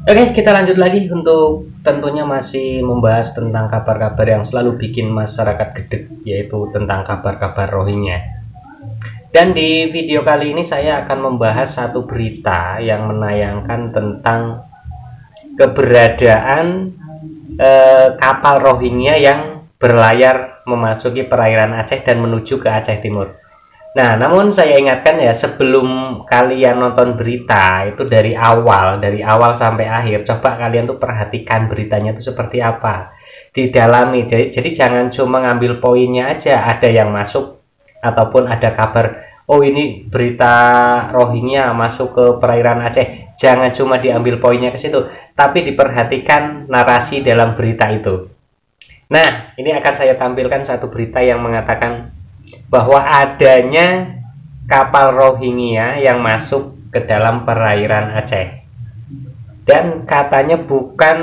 Oke, kita lanjut lagi untuk tentunya masih membahas tentang kabar-kabar yang selalu bikin masyarakat gedeg, yaitu tentang kabar-kabar Rohingya. Dan di video kali ini saya akan membahas satu berita yang menayangkan tentang keberadaan kapal Rohingya yang berlayar memasuki perairan Aceh dan menuju ke Aceh Timur. Nah, namun saya ingatkan ya, sebelum kalian nonton berita itu dari awal sampai akhir, coba kalian tuh perhatikan beritanya itu seperti apa, didalami. Jadi jangan cuma ngambil poinnya aja, ada yang masuk ataupun ada kabar, oh ini berita Rohingya masuk ke perairan Aceh, jangan cuma diambil poinnya ke situ, tapi diperhatikan narasi dalam berita itu. Nah, ini akan saya tampilkan satu berita yang mengatakan bahwa adanya kapal Rohingya yang masuk ke dalam perairan Aceh, dan katanya bukan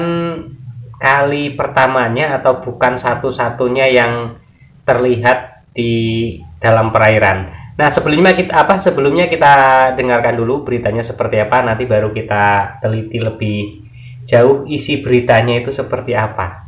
kali pertamanya atau bukan satu-satunya yang terlihat di dalam perairan. Nah, sebelumnya kita dengarkan dulu beritanya seperti apa, nanti baru kita teliti lebih jauh isi beritanya itu seperti apa.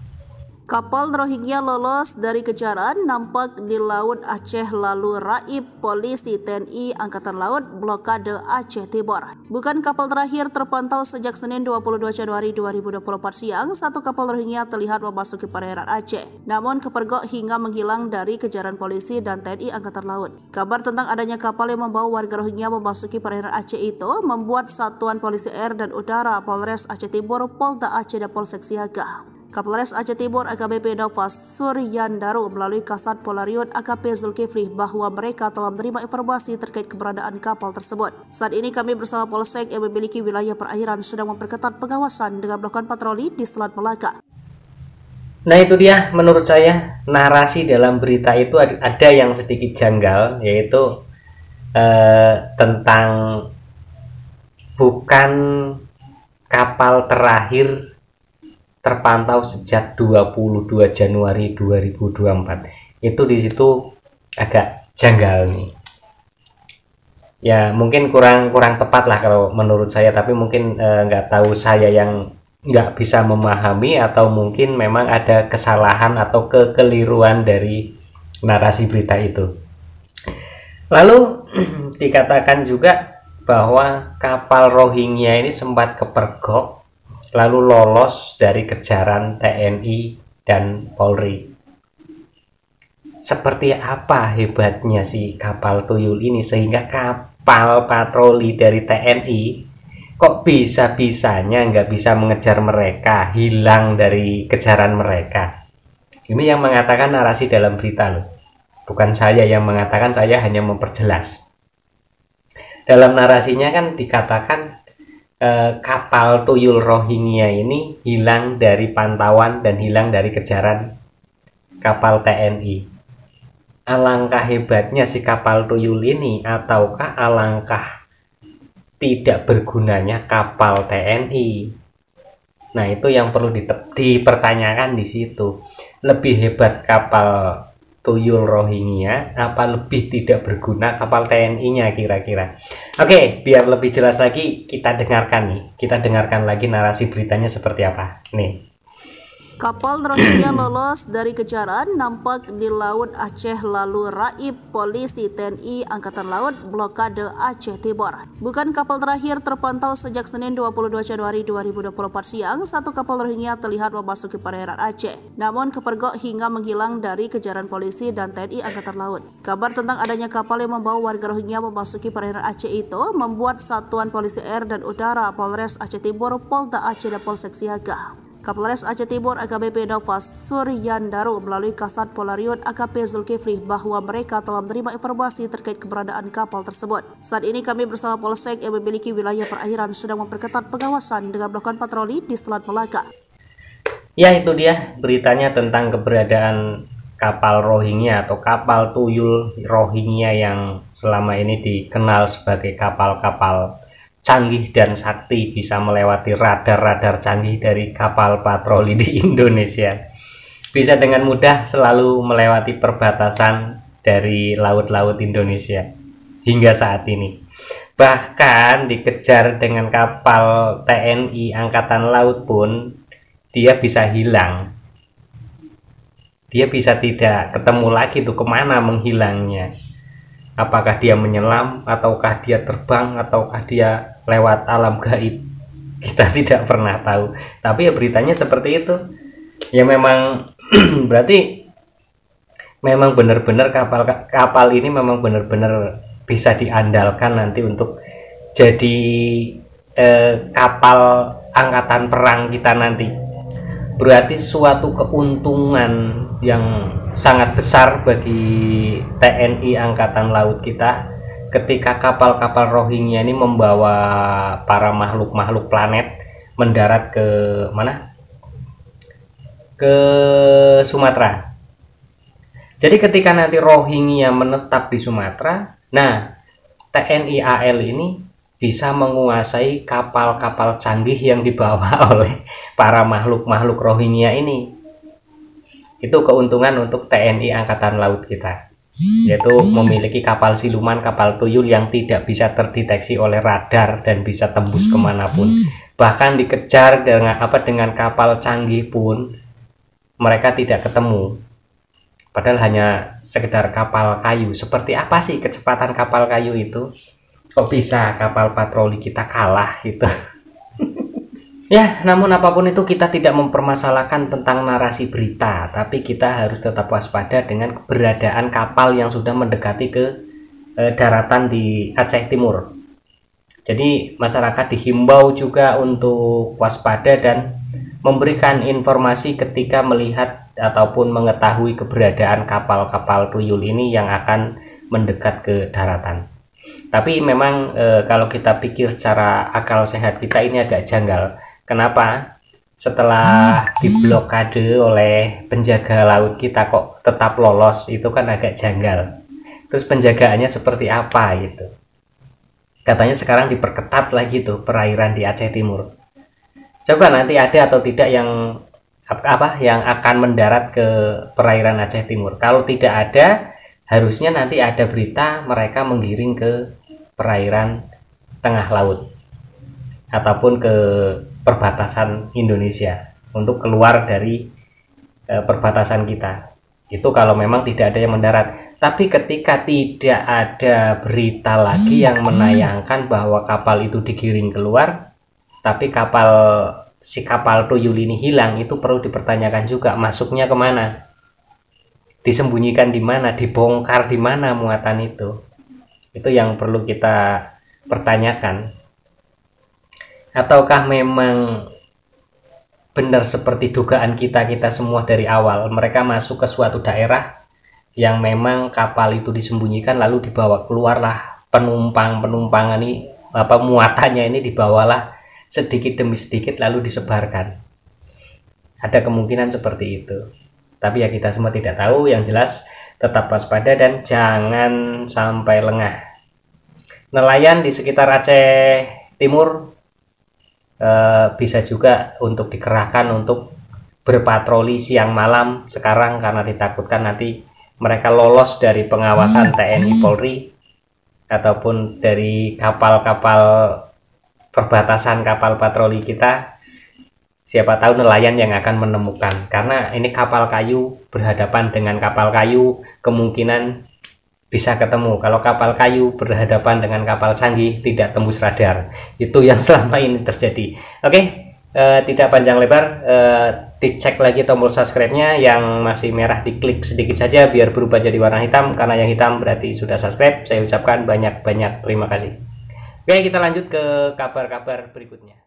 Kapal Rohingya lolos dari kejaran nampak di Laut Aceh lalu raib polisi TNI Angkatan Laut blokade Aceh Timur. Bukan kapal terakhir terpantau sejak Senin 22 Januari 2024 siang, satu kapal Rohingya terlihat memasuki perairan Aceh, namun kepergok hingga menghilang dari kejaran polisi dan TNI Angkatan Laut. Kabar tentang adanya kapal yang membawa warga Rohingya memasuki perairan Aceh itu membuat Satuan Polisi Air dan Udara Polres Aceh Timur, Polda Aceh dan Polsek siaga. Kapolres Aceh Timur AKBP Nova Suryandaru melalui Kasat Polariut AKP Zulkifli bahwa mereka telah menerima informasi terkait keberadaan kapal tersebut. Saat ini kami bersama Polsek yang memiliki wilayah perairan sedang memperketat pengawasan dengan melakukan patroli di Selat Melaka. Nah, itu dia, menurut saya narasi dalam berita itu ada yang sedikit janggal, yaitu tentang bukan kapal terakhir terpantau sejak 22 Januari 2024. Itu di situ agak janggal nih. Ya, mungkin kurang tepat lah kalau menurut saya, tapi mungkin nggak tahu saya yang nggak bisa memahami atau mungkin memang ada kesalahan atau kekeliruan dari narasi berita itu. Lalu dikatakan juga bahwa kapal Rohingya ini sempat kepergok lalu lolos dari kejaran TNI dan Polri. Seperti apa hebatnya si kapal tuyul ini sehingga kapal patroli dari TNI kok bisa-bisanya nggak bisa mengejar mereka, hilang dari kejaran mereka. Ini yang mengatakan narasi dalam berita loh, bukan saya yang mengatakan, saya hanya memperjelas. Dalam narasinya kan dikatakan kapal tuyul Rohingya ini hilang dari pantauan dan hilang dari kejaran kapal TNI. Alangkah hebatnya si kapal tuyul ini, ataukah alangkah tidak bergunanya kapal TNI? Nah, itu yang perlu dipertanyakan di situ. Lebih hebat kapal tuyul Rohingya apa lebih tidak berguna kapal TNI-nya kira-kira? Oke, biar lebih jelas lagi kita dengarkan lagi narasi beritanya seperti apa. Nih. Kapal Rohingya lolos dari kejaran nampak di Laut Aceh lalu raib polisi TNI Angkatan Laut blokade Aceh Timur. Bukan kapal terakhir terpantau sejak Senin 22 Januari 2024 siang, satu kapal Rohingya terlihat memasuki perairan Aceh, namun kepergok hingga menghilang dari kejaran polisi dan TNI Angkatan Laut. Kabar tentang adanya kapal yang membawa warga Rohingya memasuki perairan Aceh itu membuat Satuan Polisi Air dan Udara Polres Aceh Timur, Polda Aceh dan Polsek siaga. Kapolres Aceh Timur AKBP Nova Suryandaru melalui Kasat Polariut AKP Zulkifli bahwa mereka telah menerima informasi terkait keberadaan kapal tersebut. Saat ini kami bersama Polsek yang memiliki wilayah perairan sedang memperketat pengawasan dengan melakukan patroli di Selat Melaka. Ya, itu dia beritanya tentang keberadaan kapal Rohingya atau kapal tuyul Rohingya yang selama ini dikenal sebagai kapal-kapal canggih dan sakti, bisa melewati radar-radar canggih dari kapal patroli di Indonesia. Bisa dengan mudah selalu melewati perbatasan dari laut-laut Indonesia hingga saat ini. Bahkan dikejar dengan kapal TNI Angkatan Laut pun dia bisa hilang. Dia bisa tidak ketemu lagi tuh, kemana menghilangnya. Apakah dia menyelam, ataukah dia terbang, ataukah dia lewat alam gaib. Kita tidak pernah tahu. Tapi ya beritanya seperti itu. Ya memang berarti memang benar-benar kapal ini memang benar-benar bisa diandalkan nanti untuk jadi kapal angkatan perang kita nanti. Berarti suatu keuntungan yang sangat besar bagi TNI Angkatan Laut kita ketika kapal-kapal Rohingya ini membawa para makhluk-makhluk planet mendarat ke mana? Ke Sumatera. Jadi ketika nanti Rohingya menetap di Sumatera, nah TNI AL ini bisa menguasai kapal-kapal canggih yang dibawa oleh para makhluk-makhluk Rohingya ini. Itu keuntungan untuk TNI Angkatan Laut kita, yaitu memiliki kapal siluman, kapal tuyul yang tidak bisa terdeteksi oleh radar dan bisa tembus kemanapun. Bahkan dikejar dengan kapal canggih pun mereka tidak ketemu. Padahal hanya sekedar kapal kayu. Seperti apa sih kecepatan kapal kayu itu? Kok bisa kapal patroli kita kalah gitu? Ya, namun apapun itu kita tidak mempermasalahkan tentang narasi berita, tapi kita harus tetap waspada dengan keberadaan kapal yang sudah mendekati ke daratan di Aceh Timur. Jadi masyarakat dihimbau juga untuk waspada dan memberikan informasi ketika melihat ataupun mengetahui keberadaan kapal-kapal tuyul ini yang akan mendekat ke daratan. Tapi memang kalau kita pikir secara akal sehat kita ini agak janggal. Kenapa? Setelah diblokade oleh penjaga laut kita kok tetap lolos, itu kan agak janggal. Terus penjagaannya seperti apa gitu? Katanya sekarang diperketat lagi tuh perairan di Aceh Timur. Coba nanti ada atau tidak yang akan mendarat ke perairan Aceh Timur. Kalau tidak ada, harusnya nanti ada berita mereka menggiring ke perairan tengah laut ataupun ke perbatasan Indonesia untuk keluar dari perbatasan kita. Itu kalau memang tidak ada yang mendarat. Tapi ketika tidak ada berita lagi yang menayangkan bahwa kapal itu digiring keluar, tapi si kapal tuyul ini hilang, itu perlu dipertanyakan juga masuknya kemana, disembunyikan di mana, dibongkar di mana muatan itu. Itu yang perlu kita pertanyakan. Ataukah memang benar seperti dugaan kita semua dari awal, mereka masuk ke suatu daerah yang memang kapal itu disembunyikan lalu dibawa keluarlah penumpangan ini, muatannya ini dibawalah sedikit demi sedikit lalu disebarkan. Ada kemungkinan seperti itu. Tapi ya kita semua tidak tahu, yang jelas tetap waspada dan jangan sampai lengah. Nelayan di sekitar Aceh Timur bisa juga untuk dikerahkan untuk berpatroli siang malam sekarang, karena ditakutkan nanti mereka lolos dari pengawasan TNI Polri ataupun dari kapal-kapal perbatasan, kapal patroli kita. Siapa tahu nelayan yang akan menemukan, karena ini kapal kayu berhadapan dengan kapal kayu, kemungkinan bisa ketemu. Kalau kapal kayu berhadapan dengan kapal canggih tidak tembus radar. Itu yang selama ini terjadi. Oke, tidak panjang lebar, dicek lagi tombol subscribe-nya yang masih merah, diklik sedikit saja biar berubah jadi warna hitam, karena yang hitam berarti sudah subscribe. Saya ucapkan banyak-banyak terima kasih. Oke, kita lanjut ke kabar-kabar berikutnya.